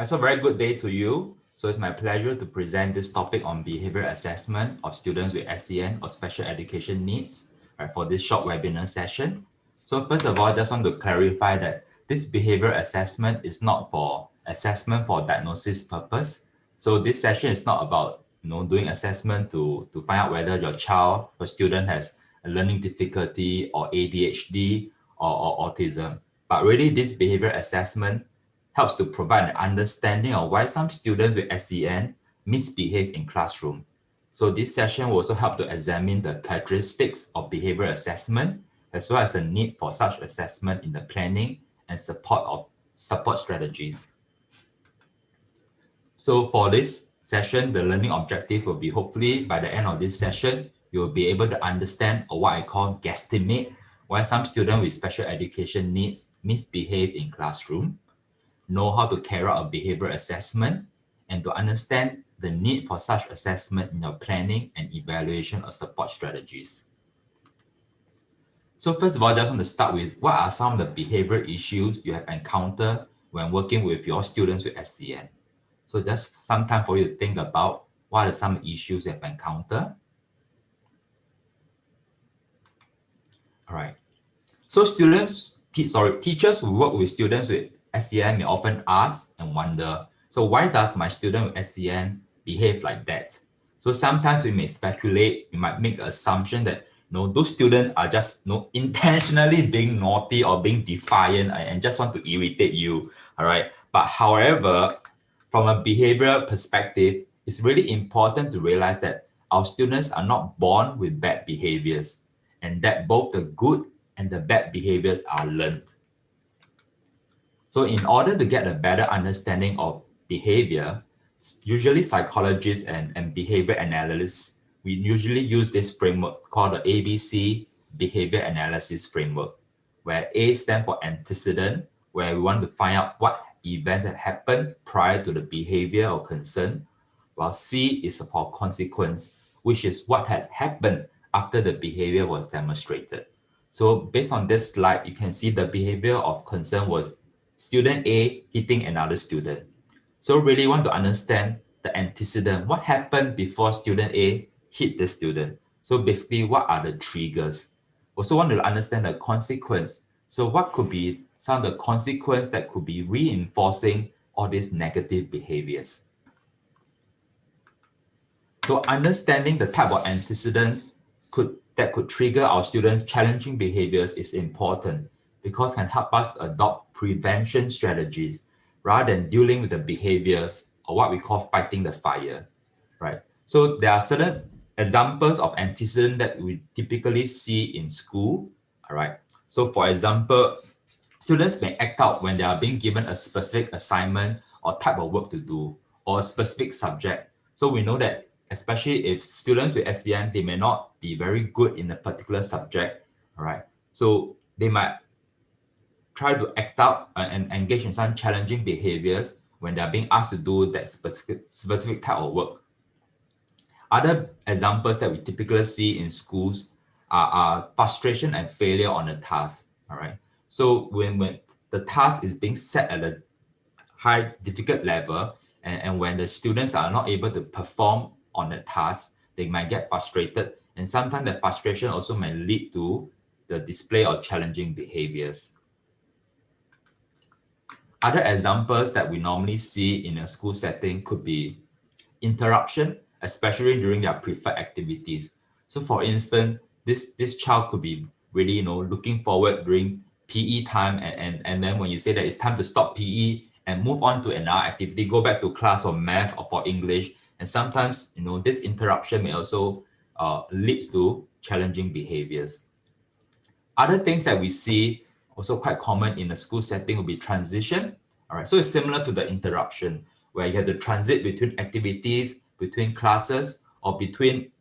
So very good day to you. So it's my pleasure to present this topic on behavior assessment of students with SEN or special education needs, right, for this short webinar session. So first of all, I just want to clarify that this behavior assessment is not for assessment for diagnosis purpose. So this session is not about doing assessment to find out whether your child or student has a learning difficulty or ADHD or autism. But really this behavior assessment helps to provide an understanding of why some students with SEN misbehave in classroom. So this session will also help to examine the characteristics of behavior assessment, as well as the need for such assessment in the planning and support strategies. So for this session, the learning objective will be hopefully by the end of this session, you'll be able to understand or what I call guesstimate why some students with special education needs misbehave in classroom, know how to carry out a behavior assessment, and to understand the need for such assessment in your planning and evaluation of support strategies. So first of all, I just want to start with what are some of the behavioral issues you have encountered when working with your students with SEN. So just some time for you to think about what are some issues you have encountered. All right. So teachers who work with students with SEN may often ask and wonder, so why does my student with SEN behave like that? So sometimes we may speculate, we might make the assumption that those students are just intentionally being naughty or being defiant and just want to irritate you. All right. But however, from a behavioral perspective, it's really important to realize that our students are not born with bad behaviors, and that both the good and the bad behaviors are learned. So in order to get a better understanding of behavior, usually psychologists and behavior analysts, we usually use this framework called the ABC behavior analysis framework, where A stands for antecedent, where we want to find out what events had happened prior to the behavior or concern, while C is for consequence, which is what had happened after the behavior was demonstrated. So based on this slide, you can see the behavior of concern was student A hitting another student. So really want to understand the antecedent, what happened before student A hit the student. So basically, what are the triggers? Also want to understand the consequence. So what could be some of the consequence that could be reinforcing all these negative behaviors? So understanding the type of antecedents that could trigger our students' challenging behaviors is important because it can help us adopt prevention strategies rather than dealing with the behaviors or what we call fighting the fire, right? So there are certain examples of antecedents that we typically see in school, all right? So for example, students may act out when they are being given a specific assignment or type of work to do or a specific subject. So we know that especially if students with SEN, they may not be very good in a particular subject, all right? So they might try to act out and engage in some challenging behaviors when they're being asked to do that specific type of work. Other examples that we typically see in schools are frustration and failure on a task, all right? So when the task is being set at a high difficult level, and when the students are not able to perform on the task, they might get frustrated. And sometimes the frustration also may lead to the display of challenging behaviors. Other examples that we normally see in a school setting could be interruption, especially during their preferred activities. So for instance, this child could be really looking forward during PE time, and then when you say that it's time to stop PE and move on to another activity, go back to class for math or for English, and sometimes this interruption may also lead to challenging behaviors. Other things that we see also quite common in a school setting will be transition. All right, so it's similar to the interruption where you have to transit between activities, between classes, or between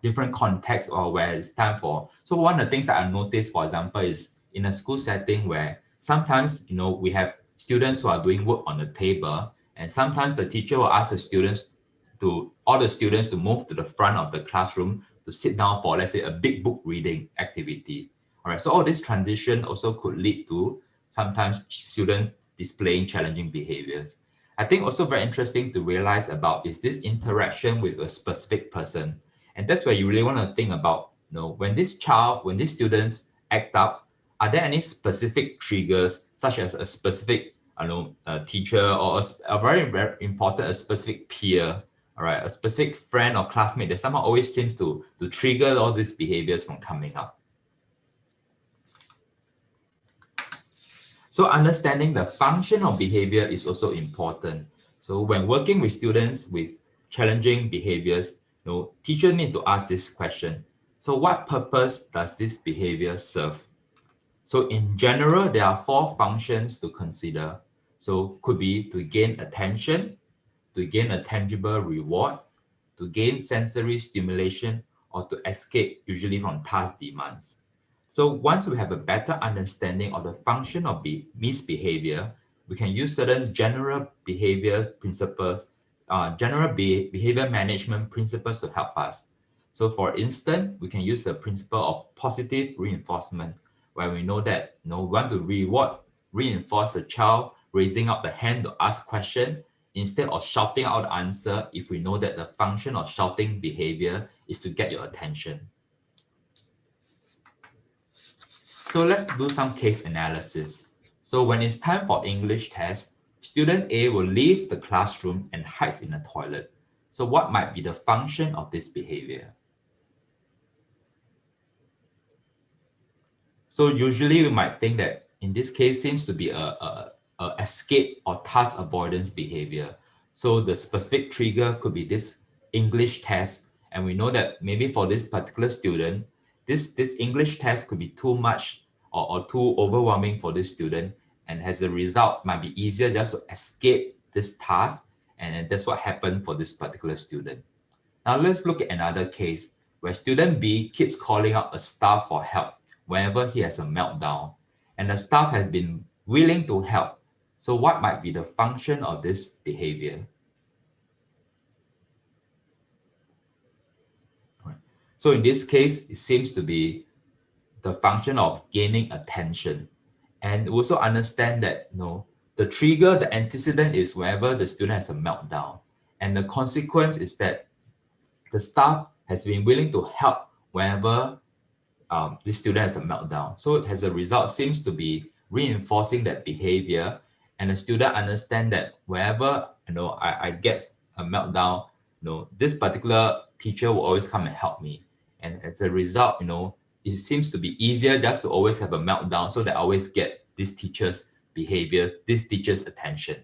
different contexts or where it's time for. So one of the things that I noticed, for example, is in a school setting where sometimes, we have students who are doing work on the table, and sometimes the teacher will ask all the students to move to the front of the classroom to sit down for, let's say, a big book reading activity. All right, so all this transition also could lead to sometimes students displaying challenging behaviors. I think also very interesting to realize about is this interaction with a specific person. And that's where you really want to think about, when this child, when these students act up, are there any specific triggers, such as a specific, a teacher or a very, very important, a specific peer, all right, a specific friend or classmate that somehow always seems to trigger all these behaviors from coming up. So understanding the function of behavior is also important. So when working with students with challenging behaviors, teachers need to ask this question. So what purpose does this behavior serve? So in general, there are 4 functions to consider. So could be to gain attention, to gain a tangible reward, to gain sensory stimulation, or to escape, usually from task demands. So once we have a better understanding of the function of misbehavior, we can use certain general behavior principles, behavior management principles to help us. So for instance, we can use the principle of positive reinforcement, where we know that we want to reinforce the child raising up the hand to ask question instead of shouting out the answer if we know that the function of shouting behavior is to get your attention. So let's do some case analysis. So when it's time for English test, student A will leave the classroom and hides in the toilet. So what might be the function of this behavior? So usually we might think that in this case seems to be a escape or task avoidance behavior. So the specific trigger could be this English test. And we know that maybe for this particular student, this English test could be too much or too overwhelming for this student. And as a result, might be easier just to escape this task. And that's what happened for this particular student. Now let's look at another case where student B keeps calling out a staff for help whenever he has a meltdown. And the staff has been willing to help. So what might be the function of this behavior? So in this case, it seems to be the function of gaining attention. And also understand that the trigger, the antecedent is whenever the student has a meltdown. And the consequence is that the staff has been willing to help whenever this student has a meltdown. So as a result, seems to be reinforcing that behavior, and the student understand that whenever I get a meltdown, this particular teacher will always come and help me. And as a result, it seems to be easier just to always have a meltdown, so that I always get this teacher's behavior, this teacher's attention.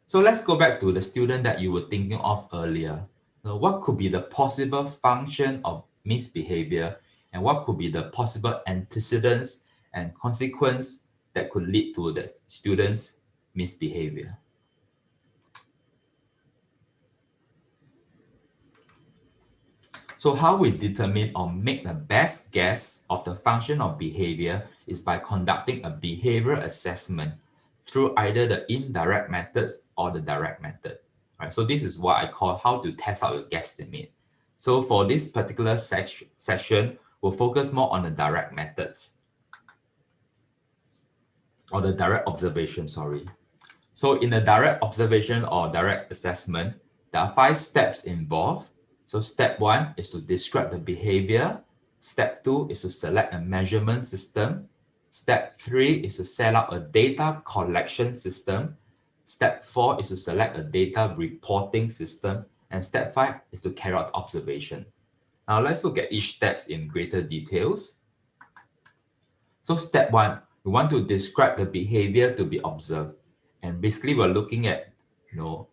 So let's go back to the student that you were thinking of earlier. What could be the possible function of misbehavior, and what could be the possible antecedents and consequence that could lead to the student's misbehavior? So how we determine or make the best guess of the function of behavior is by conducting a behavioral assessment through either the indirect methods or the direct method. Right, so this is what I call how to test out your guesstimate. So for this particular session, we'll focus more on the direct methods or the direct observation, sorry. So in the direct observation or direct assessment, there are 5 steps involved. So step 1 is to describe the behavior. Step 2 is to select a measurement system. Step 3 is to set up a data collection system. Step 4 is to select a data reporting system. And step 5 is to carry out observation. Now let's look at each steps in greater details. So step 1, we want to describe the behavior to be observed. And basically we're looking at,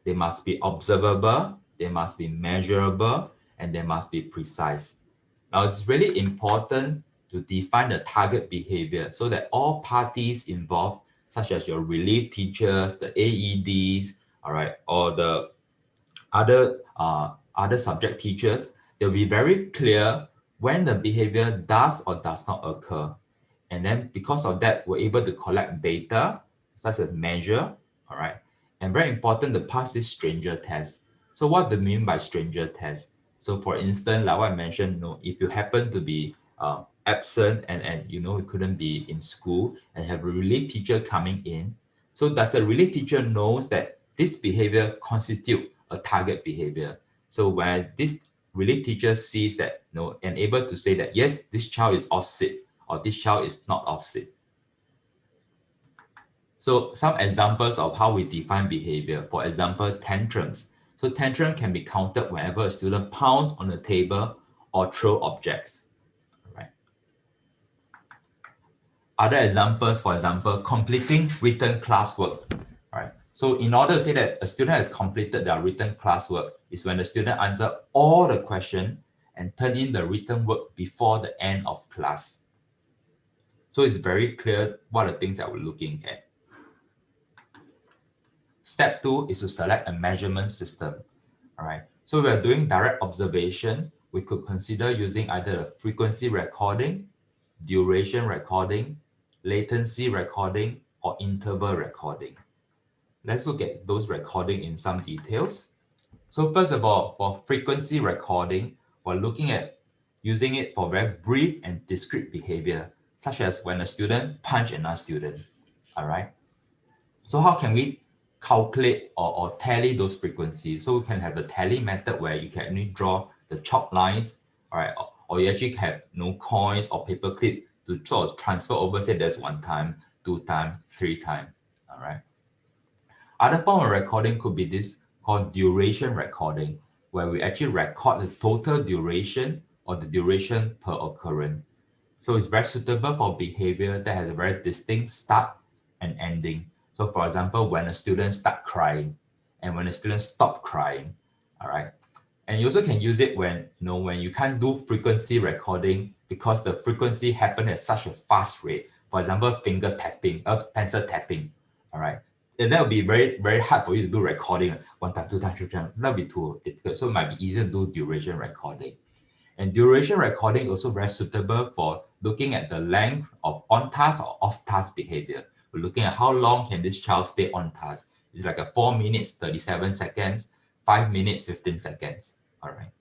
they must be observable, they must be measurable, and they must be precise. Now it's really important to define the target behavior so that all parties involved, such as your relief teachers, the AEDs, all right, or the other subject teachers, they'll be very clear when the behavior does or does not occur. And then because of that, we're able to collect data such as measure, all right, and very important to pass this stranger test. So what do you mean by stranger test? So for instance, like what I mentioned, if you happen to be absent and you couldn't be in school and have a relief teacher coming in, So does the relief teacher knows that this behavior constitute a target behavior? So where this relief teacher sees that, and able to say that, yes, this child is off sick or this child is not off sick. So some examples of how we define behavior, for example, tantrums. So tantrum can be counted whenever a student pounds on the table or throw objects. Right. Other examples, for example, completing written classwork. Right. So in order to say that a student has completed their written classwork is when the student answer all the questions and turn in the written work before the end of class. So it's very clear what are the things that we're looking at. Step 2 is to select a measurement system. All right. So we are doing direct observation. We could consider using either a frequency recording, duration recording, latency recording, or interval recording. Let's look at those recording in some details. So first of all, for frequency recording, we're looking at using it for very brief and discrete behavior, such as when a student punch another student. All right. So how can we calculate or tally those frequencies? So we can have the tally method where you can only draw the chalk lines, all right, or you actually have coins or paper clip to sort of transfer over, say there's 1 time, 2 times, 3 times, all right. Other form of recording could be this called duration recording, where we actually record the total duration or the duration per occurrence. So it's very suitable for behavior that has a very distinct start and ending. So for example, when a student start crying and when a student stop crying, all right. And you also can use it when, when you can't do frequency recording because the frequency happen at such a fast rate. For example, finger tapping, pencil tapping, all right. And that would be very, very hard for you to do recording 1 time, 2 times, 3 times. That would be too difficult. So it might be easier to do duration recording. And duration recording also very suitable for looking at the length of on-task or off-task behavior. We're looking at how long can this child stay on task. It's like a 4 minutes, 37 seconds, 5 minutes, 15 seconds. All right.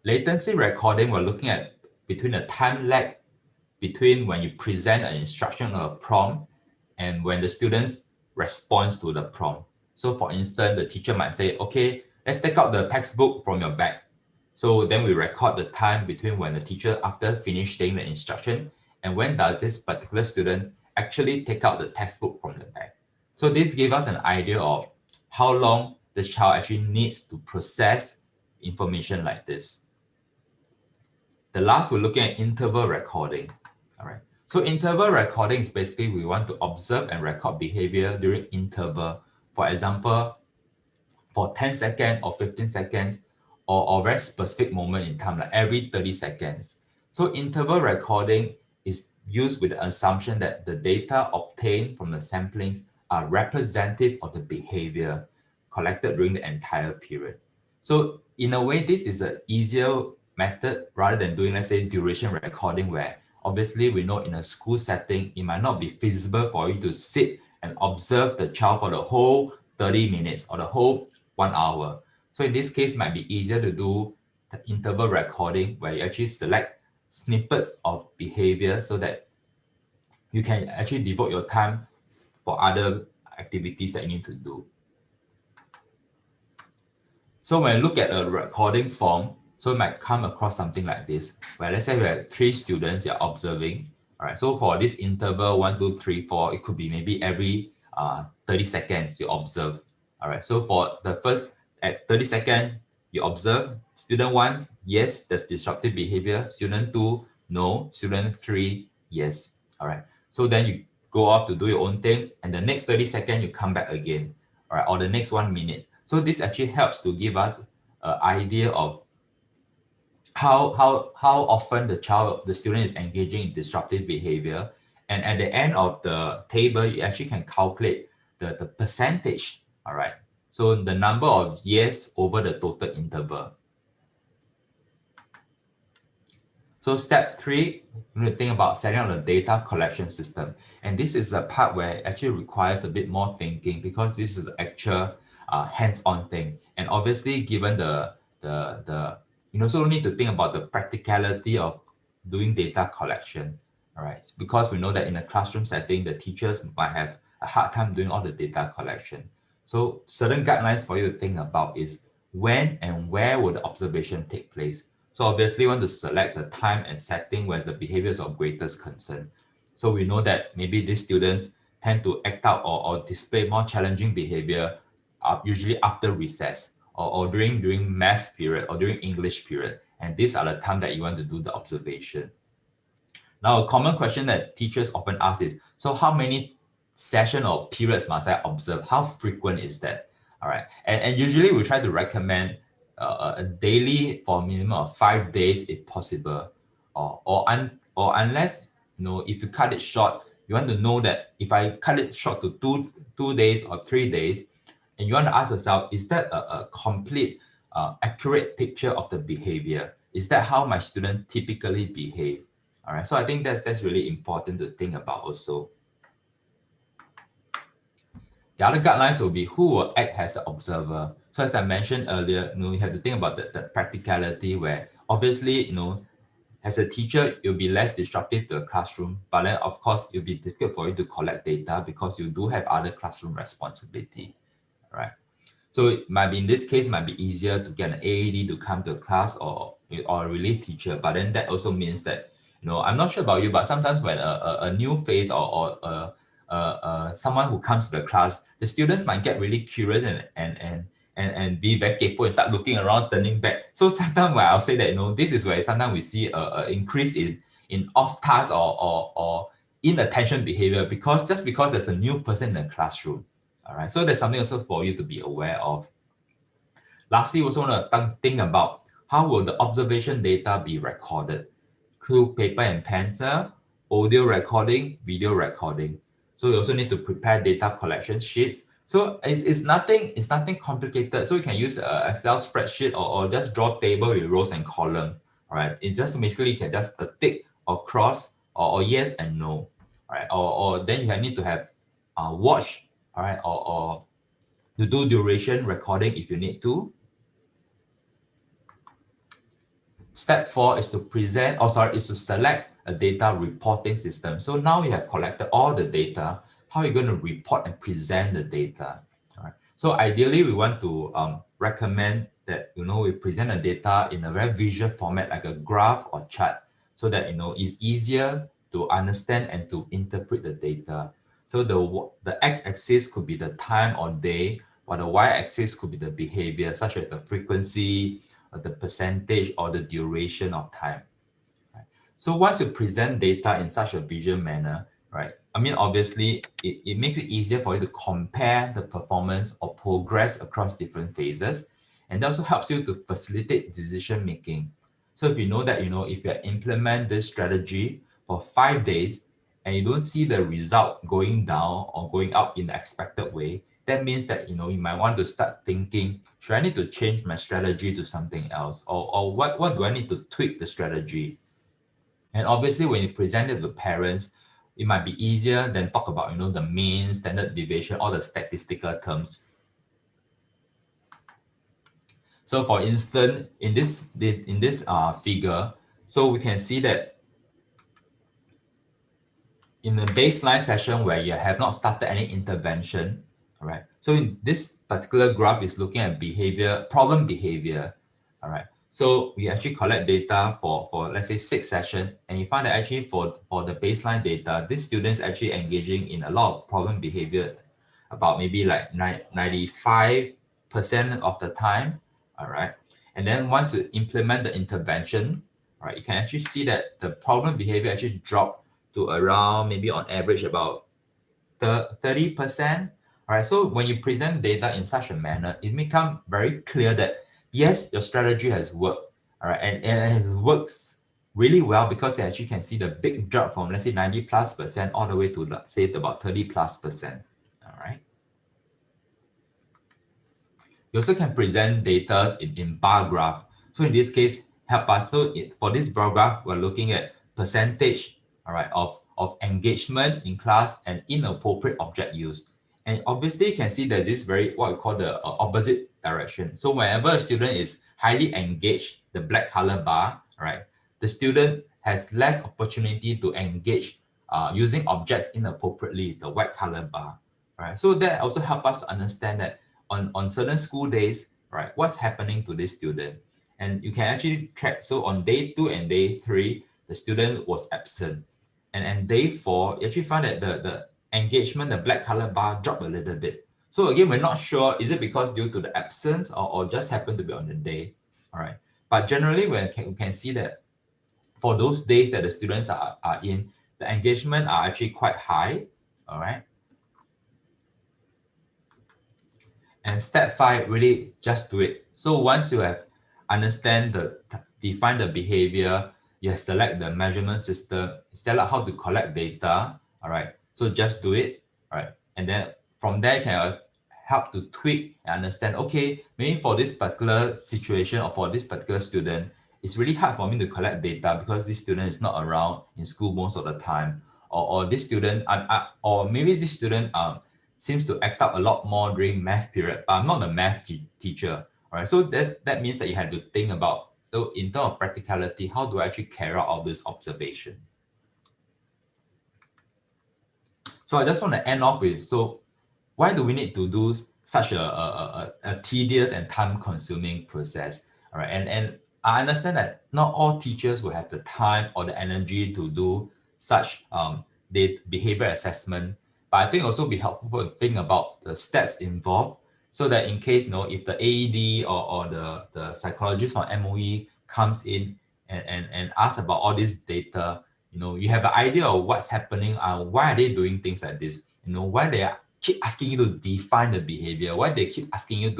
Latency recording, we're looking at between the time lag between when you present an instruction or a prompt and when the students responds to the prompt. So for instance, the teacher might say, okay, let's take out the textbook from your bag. So then we record the time between when the teacher after finished saying the instruction and when does this particular student actually take out the textbook from the bag. So this gives us an idea of how long the child actually needs to process information like this. The last, we're looking at interval recording. All right. So interval recording is basically we want to observe and record behavior during interval. For example, for 10 seconds or 15 seconds or very specific moment in time, like every 30 seconds. So interval recording is used with the assumption that the data obtained from the samplings are representative of the behavior collected during the entire period. So in a way, this is an easier method rather than doing, let's say, duration recording, where obviously we know in a school setting, it might not be feasible for you to sit and observe the child for the whole 30 minutes or the whole 1 hour. So in this case, it might be easier to do the interval recording where you actually select snippets of behavior so that you can actually devote your time for other activities that you need to do. So when you look at a recording form, so you might come across something like this, where let's say we have 3 students you're observing. All right, so for this interval 1, 2, 3, 4, it could be maybe every 30 seconds you observe. All right, so for the first at 30 seconds, you observe student 1, yes, that's disruptive behavior. Student 2, no. Student 3, yes. All right, so then you go off to do your own things, and the next 30 seconds you come back again. All right, or the next 1 minute. So this actually helps to give us an idea of how often the student is engaging in disruptive behavior. And at the end of the table, you actually can calculate the percentage, all right? So the number of yes over the total interval. So step 3, you need to think about setting up the data collection system. And this is the part where it actually requires a bit more thinking because this is the actual hands-on thing. And obviously, given you also need to think about the practicality of doing data collection. all right? Because we know that in a classroom setting, the teachers might have a hard time doing all the data collection. So certain guidelines for you to think about is when and where will the observation take place. So obviously you want to select the time and setting where the behavior is of greatest concern. So we know that maybe these students tend to act out or display more challenging behavior usually after recess or during math period or during English period. And these are the time that you want to do the observation. Now, a common question that teachers often ask is, so how many session or periods must I observe? How frequent is that? All right. And usually we try to recommend a daily for a minimum of 5 days if possible. Or unless, if you cut it short, you want to know that if I cut it short to two days or 3 days, and you want to ask yourself, is that a complete, accurate picture of the behavior? Is that how my student typically behave? All right, so I think that's really important to think about also. The other guidelines will be who will act as the observer. So as I mentioned earlier, you have to think about the practicality where obviously, as a teacher, it'll be less disruptive to the classroom, but then of course, it'll be difficult for you to collect data because you do have other classroom responsibility, right? So it might be in this case, it might be easier to get an AAD to come to a class or a relief teacher, but then that also means that, I'm not sure about you, but sometimes when a new face or someone who comes to the class, the students might get really curious and be very capable and start looking around, turning back. So sometimes where I'll say that, this is where sometimes we see a increase in off task or inattention behavior because there's a new person in the classroom. All right, so there's something also for you to be aware of. Lastly, we also want to think about how will the observation data be recorded through paper and pencil, audio recording, video recording. So you also need to prepare data collection sheets. So it's nothing complicated. So you can use an Excel spreadsheet or just draw table with rows and column. All right, it's just basically you can just tick or cross or yes and no. All right, or then you need to have watch. All right, or to do duration recording if you need to. Step 4 is to select a data reporting system. So now you have collected all the data. How are you going to report and present the data? All right. So ideally, we want to recommend that we present the data in a very visual format, like a graph or chart, so that it's easier to understand and to interpret the data. So the x-axis could be the time or day, while the y-axis could be the behavior, such as the frequency, the percentage, or the duration of time. Right? So once you present data in such a visual manner, right? I mean, obviously, it makes it easier for you to compare the performance or progress across different phases. And that also helps you to facilitate decision making. So if you know that, if you implement this strategy for 5 days and you don't see the result going down or going up in the expected way, that means that, you might want to start thinking, should I need to change my strategy to something else? Or what do I need to tweak the strategy? And obviously, when you present it to parents, it might be easier than talk about, the mean, standard deviation, all the statistical terms. So for instance, in this figure, so we can see that in the baseline session where you have not started any intervention, all right. So in this particular graph is looking at problem behavior, all right. So we actually collect data for let's say 6 sessions, and you find that actually for the baseline data, these students actually engaging in a lot of problem behavior, about maybe like 95% of the time, all right. And then once you implement the intervention, all right, you can actually see that the problem behavior actually dropped to around maybe on average about 30%. All right, so when you present data in such a manner, it becomes very clear that yes, your strategy has worked. All right, and it works really well because you actually can see the big drop from let's say 90+% all the way to say about 30+%. All right. You also can present data in bar graph. So in this case, help us. So for this bar graph, we're looking at percentage, all right, of engagement in class and inappropriate object use. And obviously, you can see there's this what we call the opposite direction. So whenever a student is highly engaged, the black color bar, right, the student has less opportunity to engage using objects inappropriately, the white color bar, right? So that also help us to understand that on certain school days, right, what's happening to this student. And you can actually track. So on day 2 and day 3, the student was absent. And day 4, you actually find that the engagement, the black color bar dropped a little bit. So again, we're not sure, is it because due to the absence or just happened to be on the day, all right? But generally, we can see that for those days that the students are in, the engagement are actually quite high, all right? And step 5, really just do it. So once you have define the behavior, you have select the measurement system, select how to collect data, all right? So just do it, all right? And then from there, you can help to tweak and understand, okay, maybe for this particular situation or for this particular student, it's really hard for me to collect data because this student is not around in school most of the time. Or this student, or maybe this student seems to act up a lot more during math period, but I'm not a math teacher. All right, so that means that you have to think about, so in terms of practicality, how do I actually carry out all this observation? So I just want to end off with, so why do we need to do such a tedious and time-consuming process? All right, and I understand that not all teachers will have the time or the energy to do such behavior assessment, but I think also be helpful to think about the steps involved, so that in case, if the AED or the psychologist from MOE comes in and asks about all this data, you have an idea of what's happening, why are they doing things like this, why they keep asking you to define the behavior, why they keep asking you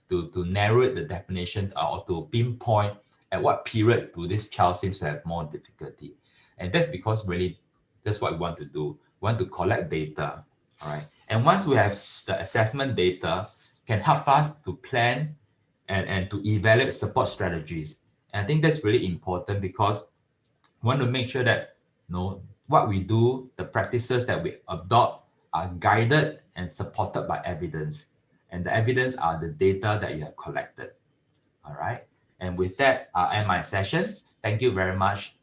to narrow it, the definition, or to pinpoint at what periods do this child seems to have more difficulty. And that's because really that's what we want to do. We want to collect data, all right? And once we have the assessment data, can help us to plan and to evaluate support strategies. And I think that's really important because we want to make sure that what we do, the practices that we adopt are guided and supported by evidence. And the evidence are the data that you have collected. All right. And with that, I'll end my session. Thank you very much